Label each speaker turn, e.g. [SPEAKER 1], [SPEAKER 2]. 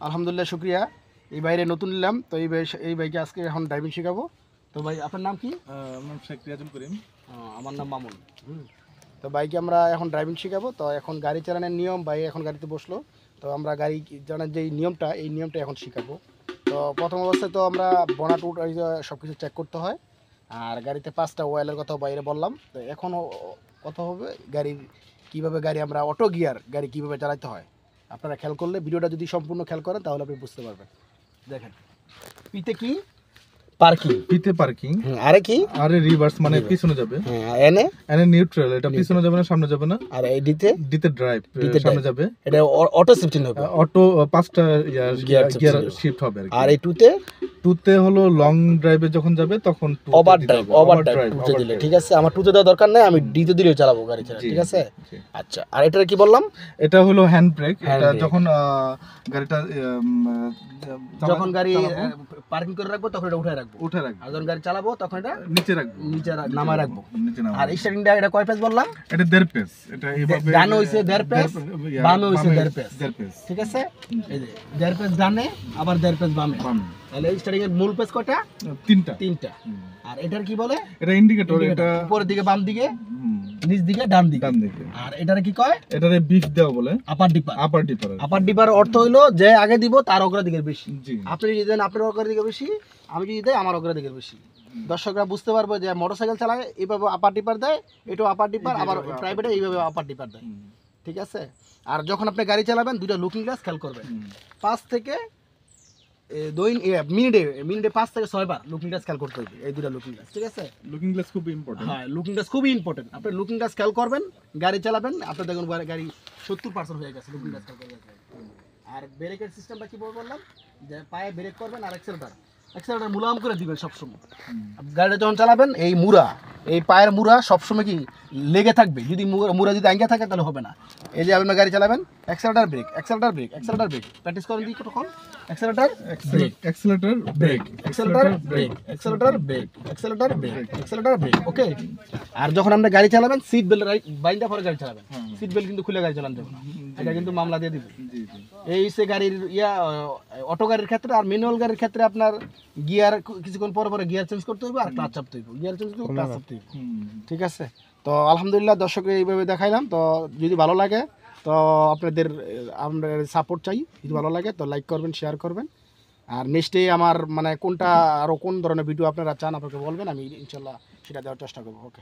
[SPEAKER 1] আলহামদুলিল্লাহ, শুক্রিয়া। এই বাইরে নতুন নিলাম, তো এই বাইকে আজকে এখন ড্রাইভিং শেখাবো। তো ভাই, আপনার নাম কি?
[SPEAKER 2] আমার শেখ রিয়াজুল করিম।
[SPEAKER 1] আমার নাম মামুন। তো বাইকে আমরা এখন ড্রাইভিং শেখাবো। তো এখন গাড়ি চালানোর নিয়ম, ভাই এখন গাড়িতে বসলো। তো আমরা গাড়ি চালানোর যে নিয়মটা, এই নিয়মটা এখন শেখাবো। তো প্রথম অবস্থায় তো আমরা বনাট উট সব কিছু চেক করতে হয়। আর গাড়িতে 5টা ওয়েলের কথা বাইরে বললাম। তো এখনও কথা হবে গাড়ির কীভাবে গাড়ি আমরা অটো গিয়ার গাড়ি কীভাবে চালাতে হয়। আপনারা খেয়াল করলে, ভিডিওটা যদি সম্পূর্ণ খেয়াল করেন তাহলে আপনি বুঝতে পারবেন। দেখেন, পিতে কি পার্কিং,
[SPEAKER 2] পিতে পার্কিং,
[SPEAKER 1] আরে কি
[SPEAKER 2] আরে রিভার্স মানে পিছনে যাবে,
[SPEAKER 1] এনে
[SPEAKER 2] এনে নিউট্রাল, এটা পিছনে যাবে না সামনে যাবে না।
[SPEAKER 1] আর এই ডিতে
[SPEAKER 2] ডিতে ড্রাইভ, সামনে যাবে।
[SPEAKER 1] এটা অটো শিফটিং হবে,
[SPEAKER 2] অটো 5টা গিয়ার শিফট হবে।
[SPEAKER 1] আর এই টুতে
[SPEAKER 2] টুতে হলো লং ড্রাইভে যখন যাবে তখন
[SPEAKER 1] ওভার ড্রাইভ টুতে দিলে ঠিক আছে। আমার টুতে দেওয়ার দরকার নেই, আমি ডিতে দিলেও চালাবো গাড়ি চালা, ঠিক আছে। আচ্ছা, আর এটা কি বললাম?
[SPEAKER 2] এটা হলো হ্যান্ড ব্রেক। এটা যখন গাড়িটা
[SPEAKER 1] যখন গাড়ি পার্কিং করে রাখবো তখন এটা উঠে রাখবো, আর যখন গাড়ি চালাবো তখন এটা
[SPEAKER 2] নিচে রাখবো,
[SPEAKER 1] নামায় রাখবো। আর স্টার্টিংটা এটা কয় পেজ বললাম?
[SPEAKER 2] এটা 1.5 পেজ। এটা এইভাবে
[SPEAKER 1] ডানে হইছে 1.5 পেজ, বামে হইছে 1.5 পেজ, ঠিক আছে। এই যে 1.5 পেজ ডানে, আবার 1.5 পেজ বামে। তাহলে এই স্টার্টিং এর মূল পেজ কয়টা? তিনটা। আর এটার কি বলে?
[SPEAKER 2] এটা ইন্ডিকেটর। এটা
[SPEAKER 1] উপরের দিকে বাম দিকে, নিচ দিকে ডান দিকে। আর এটারে কি কয়?
[SPEAKER 2] এটারে বিফ দেওয়া বলে,
[SPEAKER 1] আপার ডিপার।
[SPEAKER 2] আপার
[SPEAKER 1] ডিপার অর্থ হইলো যে আগে দিব তার অগ্রাধিকার বেশি। আপনি যদি দেন আপনার অগ্রাধিকার বেশি, আমি যদি দেই আমার অগ্রাধিকার বেশি। দর্শকরা বুঝতে পারবে যে মোটরসাইকেল চালায় এইভাবে আপার ডিপার দেয়, এটাও আপার ডিপার, আবার প্রাইভেটে এইভাবে আপার ডিপার দেয়, ঠিক আছে। আর যখন আপনি গাড়ি চালাবেন, দুইটা লুকিং গ্লাস খেয়াল করবেন। 5 থেকে মিনিটে 5 থেকে 6 বার লুকিং গ্লাস খেয়াল করতে হবে, এই দুটো লুকিং গ্লাস, ঠিক আছে।
[SPEAKER 2] লুকিং গ্লাস খুব ইম্পর্টেন্ট।
[SPEAKER 1] হ্যাঁ, লুকিং গ্লাস খুবই ইম্পর্টেন্ট। আপনি লুকিং গ্লাস খেয়াল করবেন, গাড়ি চালাবেন, আপনি দেখুন গাড়ি 70% হয়ে গেছে লুকিং গ্লাস খেয়াল করে। আর ব্রেকের সিস্টেমটা কি বললাম, যে পায়ে ব্রেক করবেন আর এক্সেলেটার মুলায়ম করে দিবেন সবসময়। গাড়িটা যখন চালাবেন, এই পায়ের মুড়া সবসময় কি লেগে থাকবে। যদি মুড়া যদি আঙ্গা থাকে তাহলে হবে না। এই যে আপনার গাড়ি চালাবেন, এক্সেলেটার ব্রেক, প্র্যাকটিস করেন দিই কতক্ষণ। এক্সেলেটার ব্রেক, ওকে। আর যখন আপনি গাড়ি চালাবেন, সিট বেল্ট বাইন্দা পরে গাড়ি চালাবেন। সিট বেল্ট কিন্তু খুলে গাড়ি চালান যাবে না, এটা কিন্তু মামলা দিয়ে দিবে। এই সে গাড়ির অটো গাড়ির ক্ষেত্রে। আর ম্যানুয়াল গাড়ির ক্ষেত্রে আপনার গিয়ার কিছুক্ষণ পরে গিয়ার চেঞ্জ করতে হবে, আর ক্লাচ চাপতে হবে, গিয়ার চেঞ্জ করতে হবে, ক্লাচ চাপতে হবে, ঠিক আছে। তো আলহামদুলিল্লাহ, দর্শককে এইভাবে দেখাইলাম। তো যদি ভালো লাগে তো আপনাদের আমরা সাপোর্ট চাই। যদি ভালো লাগে তো লাইক করবেন, শেয়ার করবেন। আর নেক্সটে আমার মানে কোন ধরনের ভিডিও আপনারা চান আপনাকে বলবেন, আমি ইনশাল্লাহ সেটা দেওয়ার চেষ্টা করবো। ওকে।